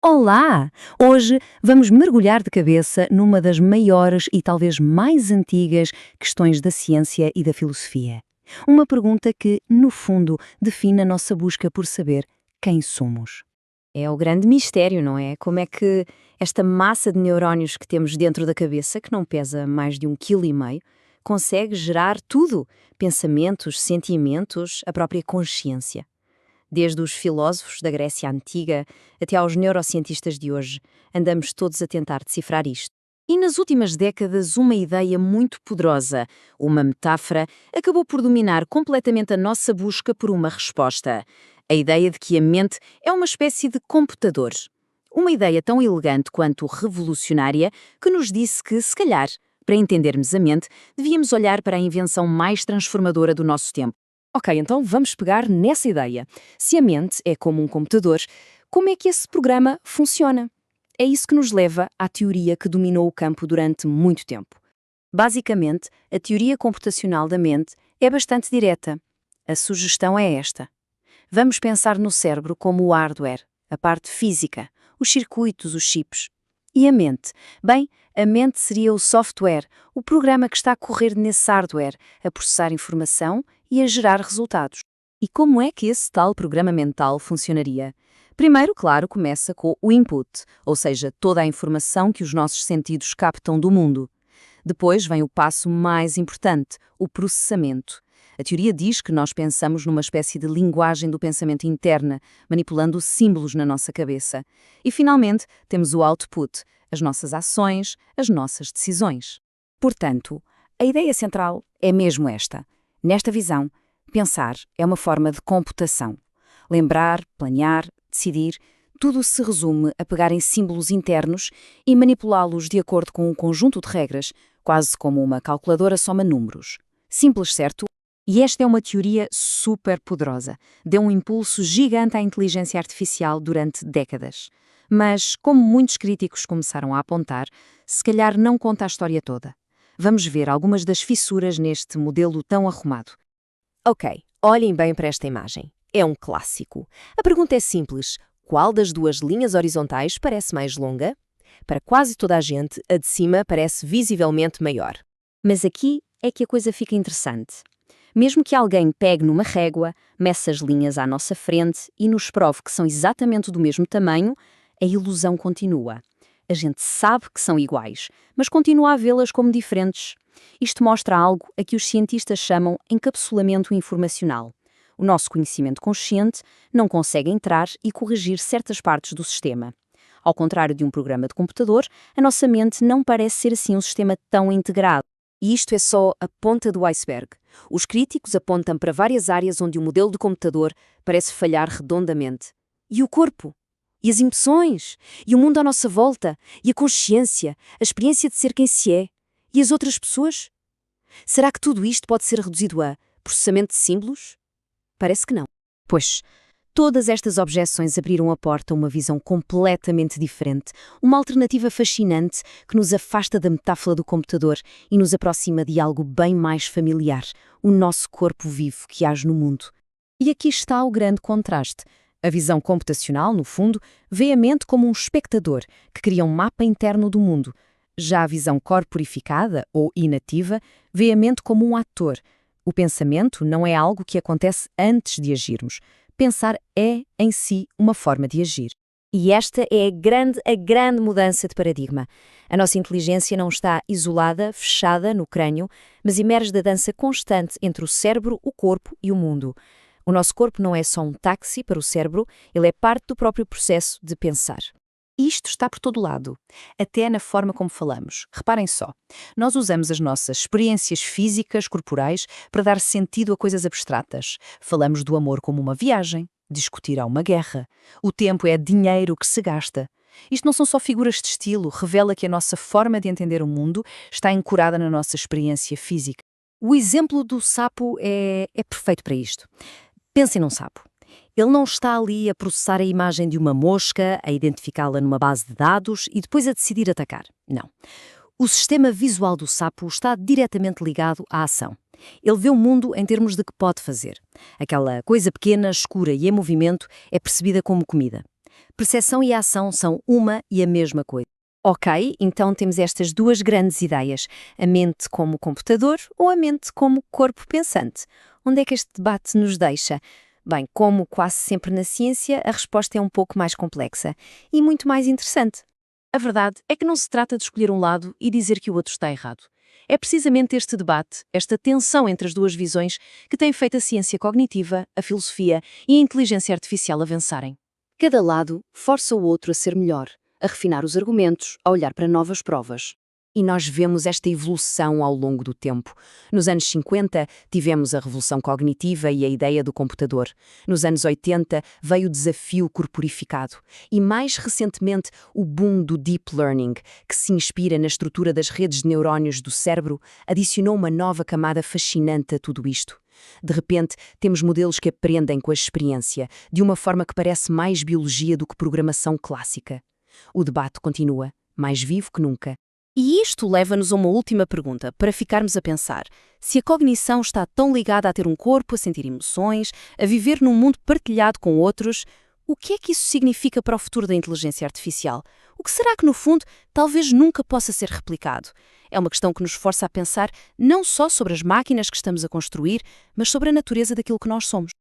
Olá! Hoje vamos mergulhar de cabeça numa das maiores e talvez mais antigas questões da ciência e da filosofia. Uma pergunta que, no fundo, define a nossa busca por saber quem somos. É o grande mistério, não é? Como é que esta massa de neurónios que temos dentro da cabeça, que não pesa mais de 1,5 kg, consegue gerar tudo: pensamentos, sentimentos, a própria consciência. Desde os filósofos da Grécia Antiga até aos neurocientistas de hoje, andamos todos a tentar decifrar isto. E nas últimas décadas, uma ideia muito poderosa, uma metáfora, acabou por dominar completamente a nossa busca por uma resposta. A ideia de que a mente é uma espécie de computador. Uma ideia tão elegante quanto revolucionária que nos disse que, se calhar, para entendermos a mente, devíamos olhar para a invenção mais transformadora do nosso tempo. Ok, então vamos pegar nessa ideia. Se a mente é como um computador, como é que esse programa funciona? É isso que nos leva à teoria que dominou o campo durante muito tempo. Basicamente, a teoria computacional da mente é bastante direta. A sugestão é esta. Vamos pensar no cérebro como o hardware, a parte física, os circuitos, os chips. E a mente? Bem, a mente seria o software, o programa que está a correr nesse hardware, a processar informação e a gerar resultados. E como é que esse tal programa mental funcionaria? Primeiro, claro, começa com o input, ou seja, toda a informação que os nossos sentidos captam do mundo. Depois vem o passo mais importante, o processamento. A teoria diz que nós pensamos numa espécie de linguagem do pensamento interna, manipulando símbolos na nossa cabeça. E, finalmente, temos o output, as nossas ações, as nossas decisões. Portanto, a ideia central é mesmo esta. Nesta visão, pensar é uma forma de computação. Lembrar, planear, decidir, tudo se resume a pegar em símbolos internos e manipulá-los de acordo com um conjunto de regras, quase como uma calculadora soma números. Simples, certo? E esta é uma teoria super poderosa. Deu um impulso gigante à inteligência artificial durante décadas. Mas, como muitos críticos começaram a apontar, se calhar não conta a história toda. Vamos ver algumas das fissuras neste modelo tão arrumado. Ok, olhem bem para esta imagem. É um clássico. A pergunta é simples. Qual das duas linhas horizontais parece mais longa? Para quase toda a gente, a de cima parece visivelmente maior. Mas aqui é que a coisa fica interessante. Mesmo que alguém pegue numa régua, meça as linhas à nossa frente e nos prove que são exatamente do mesmo tamanho, a ilusão continua. A gente sabe que são iguais, mas continua a vê-las como diferentes. Isto mostra algo a que os cientistas chamam encapsulamento informacional. O nosso conhecimento consciente não consegue entrar e corrigir certas partes do sistema. Ao contrário de um programa de computador, a nossa mente não parece ser assim um sistema tão integrado. E isto é só a ponta do iceberg. Os críticos apontam para várias áreas onde o modelo de computador parece falhar redondamente. E o corpo? E as emoções? E o mundo à nossa volta? E a consciência? A experiência de ser quem se é? E as outras pessoas? Será que tudo isto pode ser reduzido a processamento de símbolos? Parece que não. Pois, todas estas objeções abriram a porta a uma visão completamente diferente, uma alternativa fascinante que nos afasta da metáfora do computador e nos aproxima de algo bem mais familiar, o nosso corpo vivo que age no mundo. E aqui está o grande contraste. A visão computacional, no fundo, vê a mente como um espectador que cria um mapa interno do mundo. Já a visão corporificada, ou inativa, vê a mente como um ator. O pensamento não é algo que acontece antes de agirmos. Pensar é, em si, uma forma de agir. E esta é a grande mudança de paradigma. A nossa inteligência não está isolada, fechada no crânio, mas emerge da dança constante entre o cérebro, o corpo e o mundo. O nosso corpo não é só um táxi para o cérebro, ele é parte do próprio processo de pensar. Isto está por todo lado, até na forma como falamos. Reparem só, nós usamos as nossas experiências físicas, corporais, para dar sentido a coisas abstratas. Falamos do amor como uma viagem, discutir há uma guerra. O tempo é dinheiro que se gasta. Isto não são só figuras de estilo, revela que a nossa forma de entender o mundo está ancorada na nossa experiência física. O exemplo do sapo é perfeito para isto. Pensem num sapo. Ele não está ali a processar a imagem de uma mosca, a identificá-la numa base de dados e depois a decidir atacar. Não. O sistema visual do sapo está diretamente ligado à ação. Ele vê o mundo em termos de que pode fazer. Aquela coisa pequena, escura e em movimento é percebida como comida. Percepção e ação são uma e a mesma coisa. Ok, então temos estas duas grandes ideias, a mente como computador ou a mente como corpo pensante. Onde é que este debate nos deixa? Bem, como quase sempre na ciência, a resposta é um pouco mais complexa e muito mais interessante. A verdade é que não se trata de escolher um lado e dizer que o outro está errado. É precisamente este debate, esta tensão entre as duas visões, que tem feito a ciência cognitiva, a filosofia e a inteligência artificial avançarem. Cada lado força o outro a ser melhor, a refinar os argumentos, a olhar para novas provas. E nós vemos esta evolução ao longo do tempo. Nos anos 50, tivemos a revolução cognitiva e a ideia do computador. Nos anos 80, veio o desafio corporificado. E mais recentemente, o boom do deep learning, que se inspira na estrutura das redes de neurónios do cérebro, adicionou uma nova camada fascinante a tudo isto. De repente, temos modelos que aprendem com a experiência, de uma forma que parece mais biologia do que programação clássica. O debate continua, mais vivo que nunca. E isto leva-nos a uma última pergunta, para ficarmos a pensar. Se a cognição está tão ligada a ter um corpo, a sentir emoções, a viver num mundo partilhado com outros, o que é que isso significa para o futuro da inteligência artificial? O que será que, no fundo, talvez nunca possa ser replicado? É uma questão que nos força a pensar não só sobre as máquinas que estamos a construir, mas sobre a natureza daquilo que nós somos.